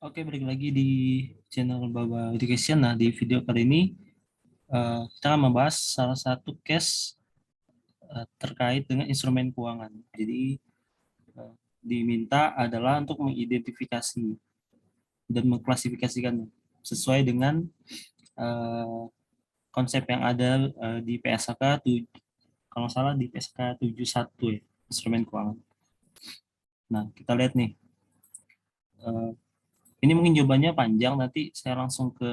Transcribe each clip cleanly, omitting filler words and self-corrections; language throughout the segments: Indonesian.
Oke, balik lagi di channel Baba Education. Nah, di video kali ini kita akan membahas salah satu case terkait dengan instrumen keuangan. Jadi, diminta adalah untuk mengidentifikasi dan mengklasifikasikan sesuai dengan eh, konsep yang ada di PSK kalau nggak salah di PSK 71 ya, instrumen keuangan. Nah, kita lihat nih. eh, ini mungkin jawabannya panjang, nanti saya langsung ke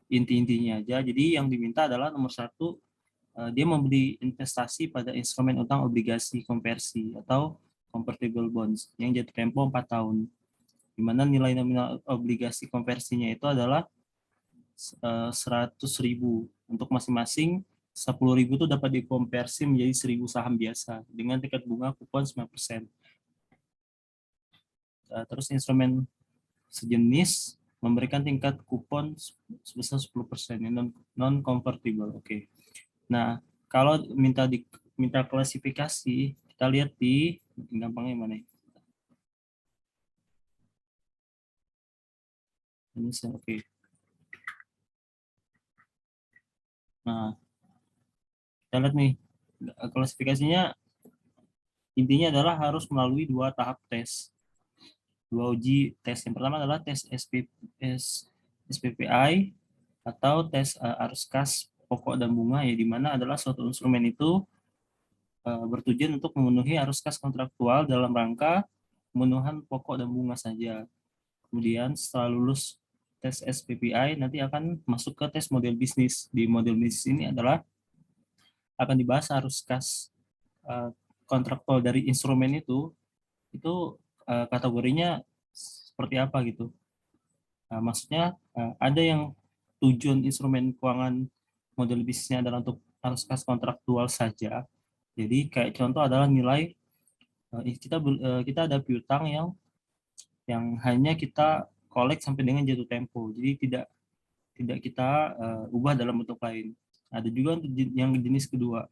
inti-intinya aja. Jadi yang diminta adalah nomor satu, dia membeli investasi pada instrumen utang obligasi konversi atau convertible bonds yang jatuh tempo 4 tahun, di mana nilai nominal obligasi konversinya itu adalah 100.000. Untuk masing-masing 10.000 itu dapat dikonversi menjadi 1.000 saham biasa dengan tingkat bunga kupon 9%. Terus instrumen sejenis memberikan tingkat kupon sebesar 10%, non-convertible. Oke. Nah, kalau minta klasifikasi, kita lihat di gampangnya mana? Ini oke. Nah, kita lihat nih klasifikasinya, intinya adalah harus melalui dua tahap tes, dua uji tes. Yang pertama adalah tes SPPI atau tes arus kas pokok dan bunga, ya, di mana adalah suatu instrumen itu bertujuan untuk memenuhi arus kas kontraktual dalam rangka pemenuhan pokok dan bunga saja. Kemudian setelah lulus tes SPPI nanti akan masuk ke tes model bisnis. Di model bisnis ini adalah akan dibahas arus kas uh, kontraktual dari instrumen itu kategorinya seperti apa gitu. Maksudnya ada yang tujuan instrumen keuangan model bisnisnya adalah untuk arus kas kontraktual saja. Jadi kayak contoh adalah nilai kita ada piutang yang hanya kita kolek sampai dengan jatuh tempo. Jadi tidak tidak kita ubah dalam bentuk lain. Ada juga untuk yang jenis kedua.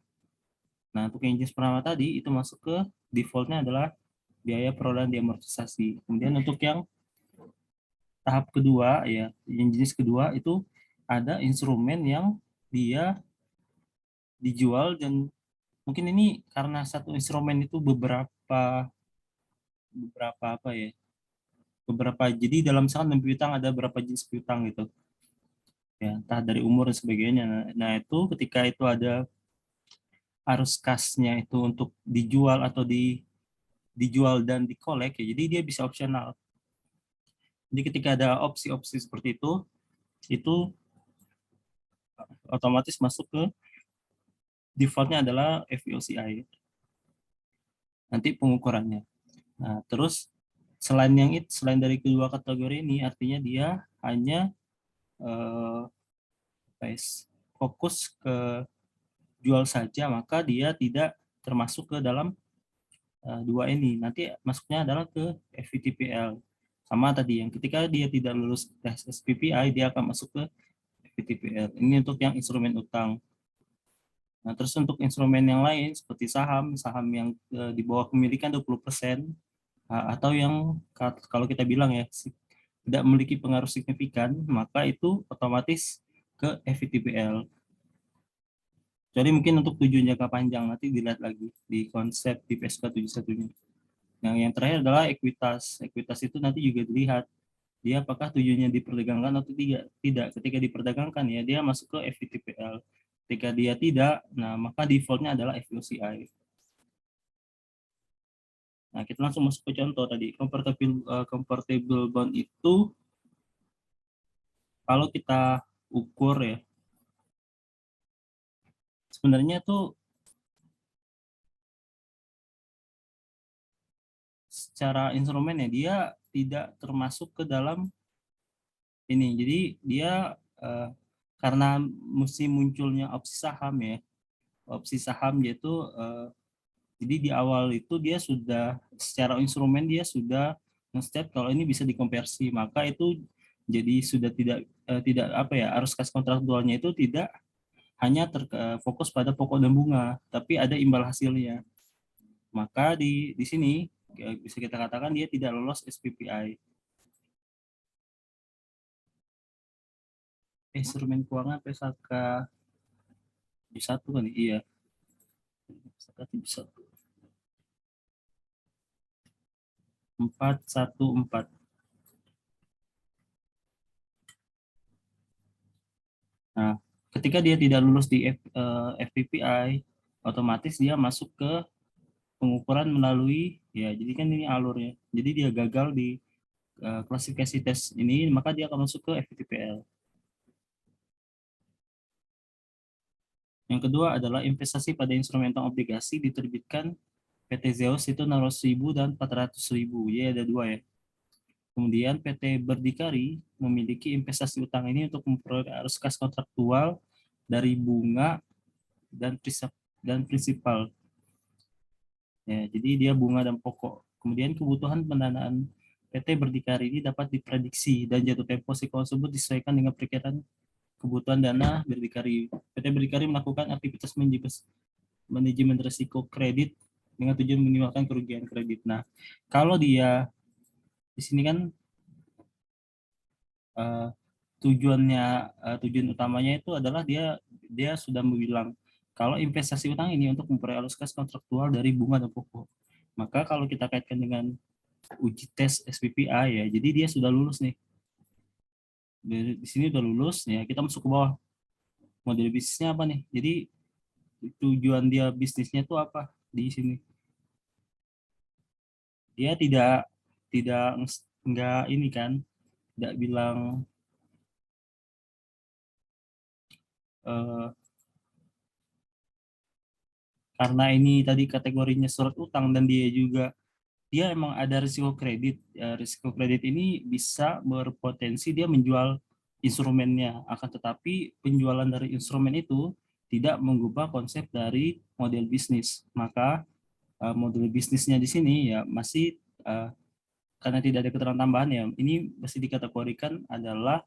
Nah, untuk yang jenis pertama tadi itu masuk ke defaultnya adalah biaya perolehan diamortisasi. Kemudian untuk yang tahap kedua, ya, yang jenis kedua itu ada instrumen yang dia dijual, dan mungkin ini karena satu instrumen itu beberapa beberapa apa ya, beberapa, jadi dalam misalkan piutang ada berapa jenis piutang gitu ya, entah dari umur dan sebagainya. Nah, itu ketika itu ada arus kasnya itu untuk dijual atau dijual dan dikolek, ya, jadi dia bisa opsional. Jadi ketika ada opsi-opsi seperti itu otomatis masuk ke defaultnya adalah FVOCI nanti pengukurannya. Nah, terus selain dari kedua kategori ini, artinya dia hanya eh, fokus ke jual saja, maka dia tidak termasuk ke dalam dua ini. Nanti masuknya adalah ke FVTPL. Sama tadi yang ketika dia tidak lulus tes SPPI, dia akan masuk ke FVTPL. Ini untuk yang instrumen utang. Nah, terus untuk instrumen yang lain seperti saham yang di bawah kepemilikan 20%, atau yang kalau kita bilang ya tidak memiliki pengaruh signifikan, maka itu otomatis ke FVTPL. Jadi mungkin untuk tujuan jangka panjang nanti dilihat lagi di konsep di PSK 71-nya. Yang terakhir adalah ekuitas. Ekuitas itu nanti juga dilihat dia apakah tujuannya diperdagangkan atau tidak. Tidak. Ketika diperdagangkan, ya dia masuk ke FVTPL. Ketika dia tidak, nah maka defaultnya adalah FVOCI. Nah, kita langsung masuk ke contoh tadi. Convertible bond itu kalau kita ukur ya, sebenarnya tuh secara instrumen ya dia tidak termasuk ke dalam ini. Jadi dia eh, karena mesti munculnya opsi saham ya, opsi saham yaitu jadi di awal itu dia sudah secara instrumen dia sudah nge-state kalau ini bisa dikonversi, maka itu jadi sudah tidak apa ya, arus kas kontraktualnya itu tidak hanya fokus pada pokok dan bunga, tapi ada imbal hasilnya. Maka di sini bisa kita katakan dia tidak lolos SPPI. instrumen keuangan PSAK 1 kan? Iya. PSAK 1 414. Nah, ketika dia tidak lulus di FPPI, otomatis dia masuk ke pengukuran melalui, ya jadi kan ini alurnya. Jadi dia gagal di klasifikasi tes ini, maka dia akan masuk ke FPTPL. Yang kedua adalah investasi pada instrumen bank obligasi diterbitkan PT Zeus itu 600.000 dan 400.000. Ya ada dua ya. Kemudian PT Berdikari memiliki investasi utang ini untuk memperoleh arus kas kontraktual dari bunga dan prinsipal. Ya, jadi dia bunga dan pokok. Kemudian kebutuhan pendanaan PT Berdikari ini dapat diprediksi dan jatuh tempo siklus tersebut disesuaikan dengan perkiraan kebutuhan dana Berdikari. PT Berdikari melakukan aktivitas manajemen risiko kredit dengan tujuan meminimalkan kerugian kredit. Nah, kalau dia di sini kan uh, tujuan utamanya itu adalah dia dia sudah bilang kalau investasi utang ini untuk memperoleh alus kas kontraktual dari bunga dan pokok. Maka kalau kita kaitkan dengan uji tes SPPI ya, jadi dia sudah lulus nih. Di sini udah lulus ya, kita masuk ke bawah. Model bisnisnya apa nih? Jadi tujuan dia bisnisnya itu apa di sini? Dia tidak enggak ini kan, tidak bilang eh, karena ini tadi kategorinya surat utang dan dia emang ada risiko kredit. Ya, risiko kredit ini bisa berpotensi dia menjual instrumennya, akan tetapi penjualan dari instrumen itu tidak mengubah konsep dari model bisnis. Maka model bisnisnya di sini ya masih karena tidak ada keterangan tambahan ya, ini masih dikategorikan adalah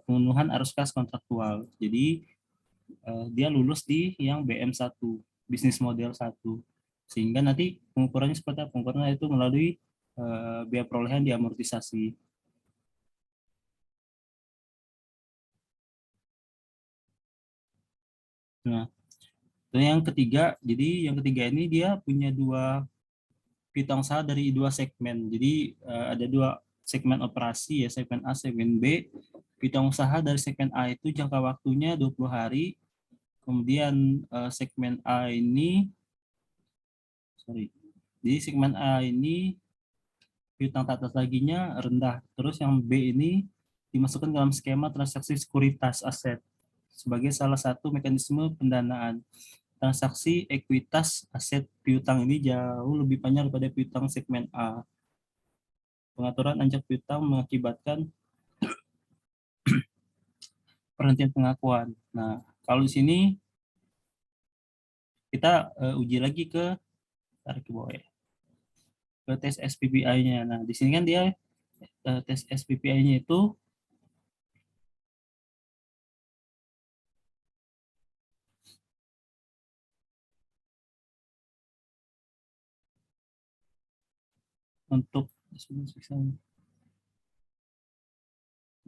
pemenuhan arus kas kontraktual. Jadi dia lulus di yang BM1, bisnis model 1. Sehingga nanti pengukurannya seperti apa? Pengukurannya itu melalui biaya perolehan diamortisasi. Nah, dan yang ketiga, jadi yang ketiga ini dia punya dua piutang usaha dari dua segmen. Jadi ada dua segmen operasi ya, segmen A, segmen B. Piutang usaha dari segmen A itu jangka waktunya 20 hari. Kemudian segmen A ini, sorry, jadi segmen A ini piutang tak tertagihannya rendah. Terus yang B ini dimasukkan dalam skema transaksi sekuritas aset sebagai salah satu mekanisme pendanaan. Transaksi ekuitas aset piutang ini jauh lebih panjang daripada piutang segmen A. Pengaturan anjak piutang mengakibatkan perhentian pengakuan. Nah, kalau di sini kita uji lagi ke tarik ke bawah ya, ke tes SPPI-nya. Nah, di sini kan dia tes SPPI-nya itu untuk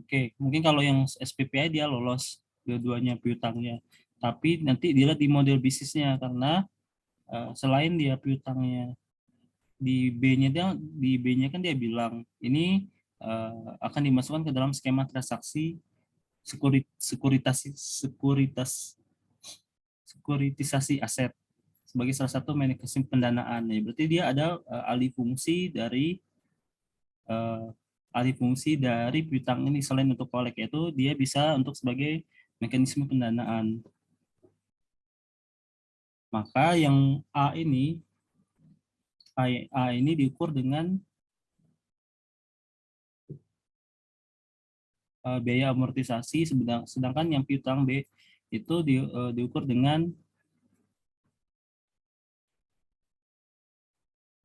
Oke, mungkin kalau yang SPPI dia lolos dua-duanya piutangnya. Tapi nanti dilihat di model bisnisnya karena selain dia piutangnya di B-nya kan dia bilang ini akan dimasukkan ke dalam skema transaksi sekuritisasi aset sebagai salah satu mekanisme pendanaan. Ya, berarti dia ada uh, alih fungsi dari piutang ini selain untuk kolek yaitu dia bisa untuk sebagai mekanisme pendanaan. Maka yang A ini diukur dengan biaya amortisasi, sedangkan yang piutang B itu diukur dengan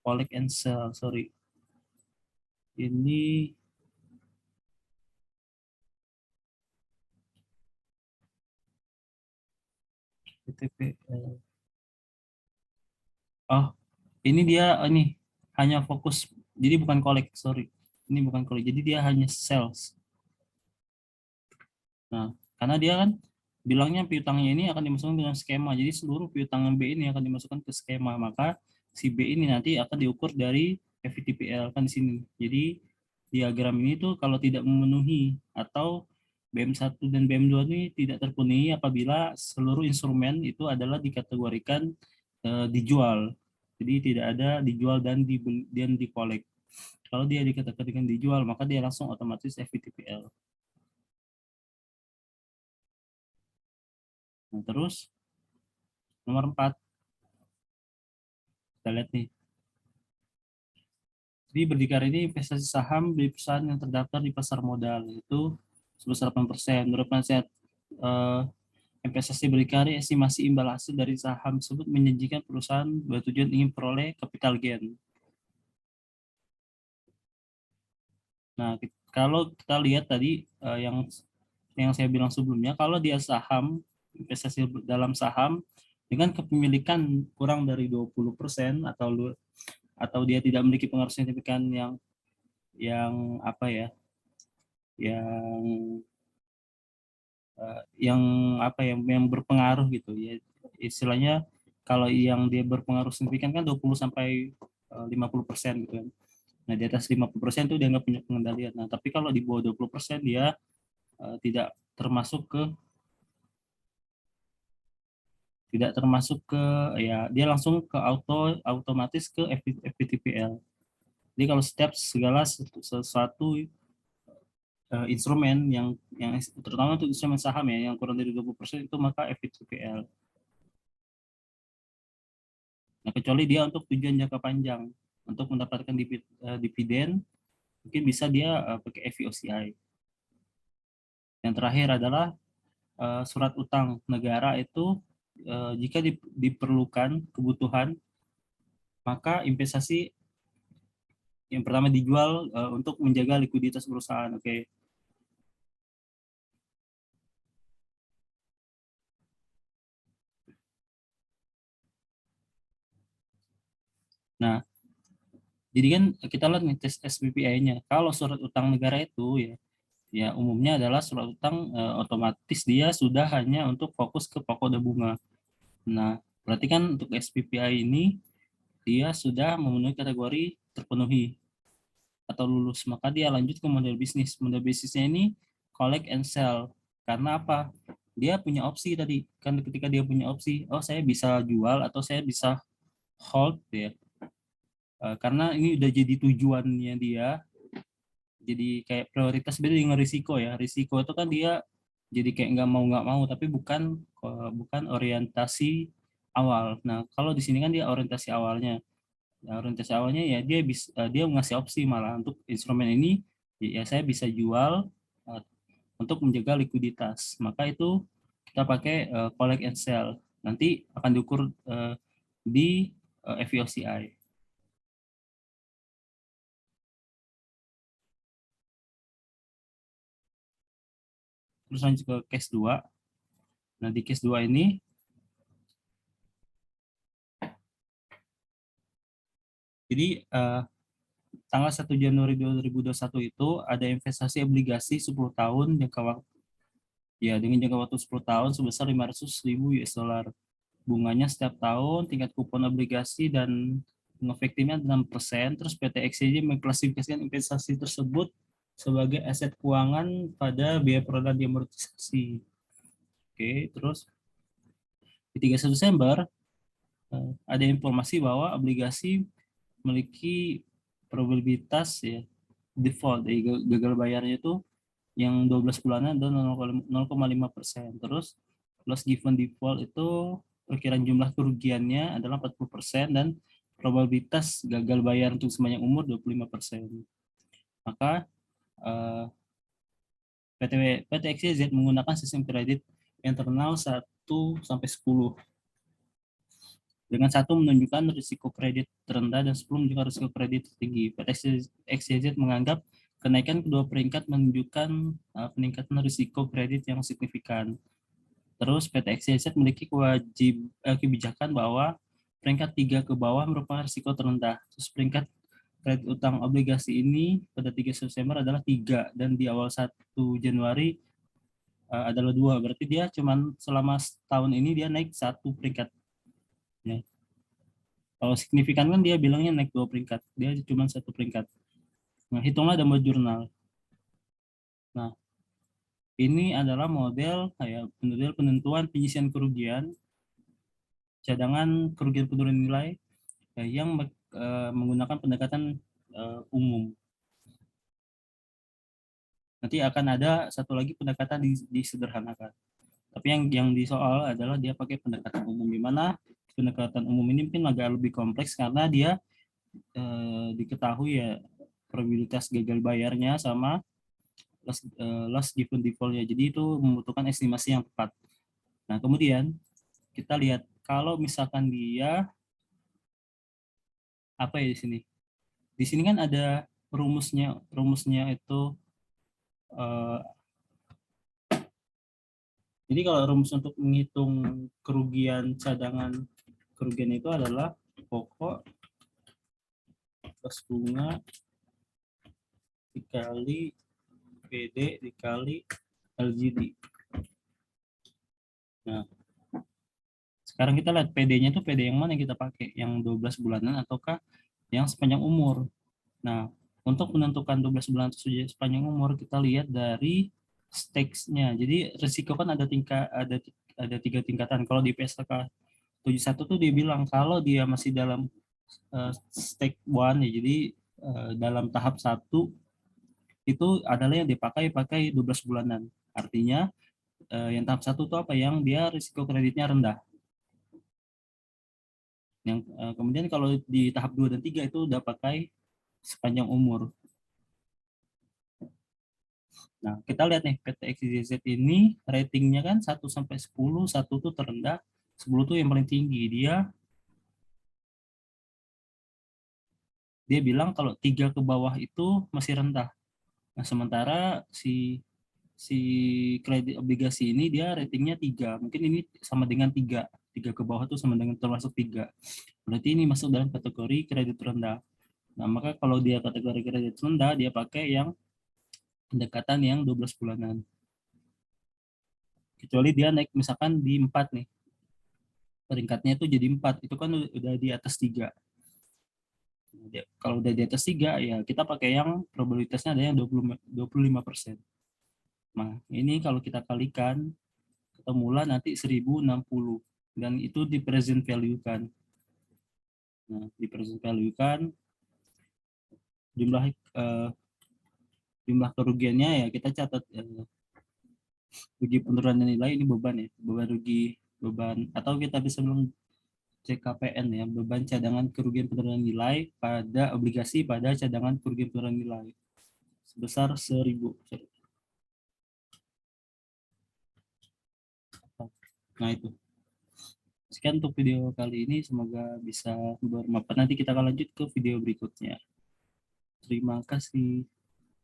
collect and sell. Sorry, ini PTPL. Oh, ini dia ini hanya fokus. Jadi bukan collect, sorry. Ini bukan collect. Jadi dia hanya sales. Nah, karena dia kan bilangnya piutangnya ini akan dimasukkan dengan skema. Jadi seluruh piutang B ini akan dimasukkan ke skema. Maka si B ini nanti akan diukur dari FVTPL kan di sini. Jadi diagram ini tuh kalau tidak memenuhi atau BM1 dan BM2 ini tidak terpenuhi apabila seluruh instrumen itu adalah dikategorikan dijual. Jadi tidak ada dijual dan dibeli dan dikolek. Kalau dia dikategorikan dijual, maka dia langsung otomatis FVTPL. Nah, terus nomor 4, kita lihat nih. Jadi berdikari ini investasi saham di perusahaan yang terdaftar di pasar modal, itu sebesar 8%. Menurut penasihat investasi berdikari, estimasi imbal hasil dari saham tersebut menjanjikan perusahaan bertujuan ingin peroleh capital gain. Nah, kalau kita lihat tadi yang saya bilang sebelumnya, kalau dia saham, investasi dalam saham dengan kepemilikan kurang dari 20% atau dia tidak memiliki pengaruh signifikan yang apa ya, yang yang apa ya, yang berpengaruh gitu ya. Istilahnya kalau yang dia berpengaruh signifikan kan 20 sampai 50% gitu kan. Nah, di atas 50% itu dia nggak punya pengendalian. Nah, tapi kalau di bawah 20% dia tidak termasuk ke tidak termasuk ke ya dia langsung ke otomatis ke FVTPL. Jadi kalau setiap segala sesuatu instrumen yang terutama untuk instrumen saham ya yang kurang dari 20% itu maka FVTPL. Nah, kecuali dia untuk tujuan jangka panjang untuk mendapatkan dividen mungkin bisa dia pakai FVOCI. Yang terakhir adalah surat utang negara itu jika diperlukan kebutuhan maka investasi yang pertama dijual untuk menjaga likuiditas perusahaan. Oke. Nah, jadi kan kita lihat nih tes SPPI-nya. Kalau surat utang negara itu ya umumnya adalah surat utang otomatis dia sudah hanya untuk fokus ke pokok dan bunga. Nah, berarti kan untuk SPPI ini dia sudah memenuhi kategori terpenuhi atau lulus, maka dia lanjut ke model bisnis. Model bisnisnya ini collect and sell. Karena apa? Dia punya opsi tadi. Kan ketika dia punya opsi, oh saya bisa jual atau saya bisa hold ya. Karena ini udah jadi tujuannya dia, jadi kayak prioritas beda dengan risiko ya. Risiko itu kan dia jadi kayak nggak mau, tapi bukan orientasi awal. Nah, kalau di sini kan dia orientasi awalnya. Nah, orientasi awalnya ya dia ngasih opsi malah untuk instrumen ini ya saya bisa jual uh, untuk menjaga likuiditas. Maka itu kita pakai collect and sell. Nanti akan diukur di FVOCI. Terus lanjut ke case 2. Nah, di case 2 ini jadi tanggal 1 Januari 2021 itu ada investasi obligasi 10 tahun jangka waktu ya dengan jangka waktu 10 tahun sebesar 500.000 US dollar. Bunganya setiap tahun, tingkat kupon obligasi dan bunga efektifnya 6%. Terus PT XYZ mengklasifikasikan investasi tersebut sebagai aset keuangan pada biaya produk diamortisasi. Oke, terus di 31 Desember ada informasi bahwa obligasi memiliki probabilitas ya default, gagal bayarnya itu yang 12 bulanan dan 0,5%. Terus loss given default itu perkiraan jumlah kerugiannya adalah 40% dan probabilitas gagal bayar untuk sepanjang umur 25%. Maka PT XYZ menggunakan sistem kredit internal 1 sampai 10. Dengan 1 menunjukkan risiko kredit terendah dan 10 menunjukkan risiko kredit tinggi. PT XYZ menganggap kenaikan kedua peringkat menunjukkan peningkatan risiko kredit yang signifikan. Terus PT XYZ memiliki kebijakan bahwa peringkat 3 ke bawah merupakan risiko terendah. Terus peringkat kredit utang obligasi ini pada 3 September adalah 3 dan di awal 1 Januari adalah 2. Berarti dia cuman selama setahun ini dia naik 1 peringkat. Ya. Kalau signifikan kan dia bilangnya naik 2 peringkat. Dia cuma 1 peringkat. Nah, hitunglah Dumbo Jurnal. Nah, ini adalah model penentuan penyisian kerugian, cadangan kerugian penurunan nilai yang menggunakan pendekatan umum. Nanti akan ada satu lagi pendekatan disederhanakan. Tapi yang di soal adalah dia pakai pendekatan umum, di mana pendekatan umum ini mungkin agak lebih kompleks karena dia diketahui ya probabilitas gagal bayarnya sama loss given default-nya. Jadi itu membutuhkan estimasi yang tepat. Nah, kemudian kita lihat kalau misalkan dia apa ya di sini. Di sini kan ada rumusnya itu eh, jadi kalau rumus untuk menghitung kerugian cadangan kerugian itu adalah pokok plus bunga dikali PD dikali LGD. Nah, sekarang kita lihat PD-nya itu PD yang mana yang kita pakai, yang 12 bulanan ataukah yang sepanjang umur. Nah, untuk menentukan 12 bulan itu sepanjang umur, kita lihat dari stakes-nya. Jadi risiko kan ada 3 tingkatan. Kalau di PSK 71 tuh dia bilang kalau dia masih dalam stake 1 ya, jadi dalam tahap 1 itu adalah yang pakai 12 bulanan. Artinya yang tahap 1 itu apa? Yang dia risiko kreditnya rendah. Yang kemudian kalau di tahap 2 dan 3 itu udah pakai sepanjang umur. Nah, kita lihat nih PT XYZ ini ratingnya kan 1 sampai 10, 1 tuh terendah, 10 tuh yang paling tinggi. Dia bilang kalau 3 ke bawah itu masih rendah. Nah, sementara si si kredit obligasi ini dia ratingnya 3. Mungkin ini sama dengan 3. 3 ke bawah itu sama dengan termasuk 3. Berarti ini masuk dalam kategori kredit rendah. Nah, maka kalau dia kategori kredit rendah, dia pakai yang pendekatan yang 12 bulanan. Kecuali dia naik misalkan di 4 nih. Peringkatnya itu jadi 4. Itu kan udah di atas 3. Kalau udah di atas 3, ya kita pakai yang probabilitasnya ada yang 25%. Nah, ini kalau kita kalikan, ketemulah nanti 1060. Dan itu di present value kan. Nah, di present value kan jumlah jumlah kerugiannya ya kita catat rugi penurunan nilai ini beban ya, beban atau kita bisa bilang CKPN ya, beban cadangan kerugian penurunan nilai pada obligasi pada cadangan kerugian penurunan nilai sebesar 1000. Nah, itu. Sekian untuk video kali ini, semoga bisa bermanfaat. Nanti kita akan lanjut ke video berikutnya. Terima kasih.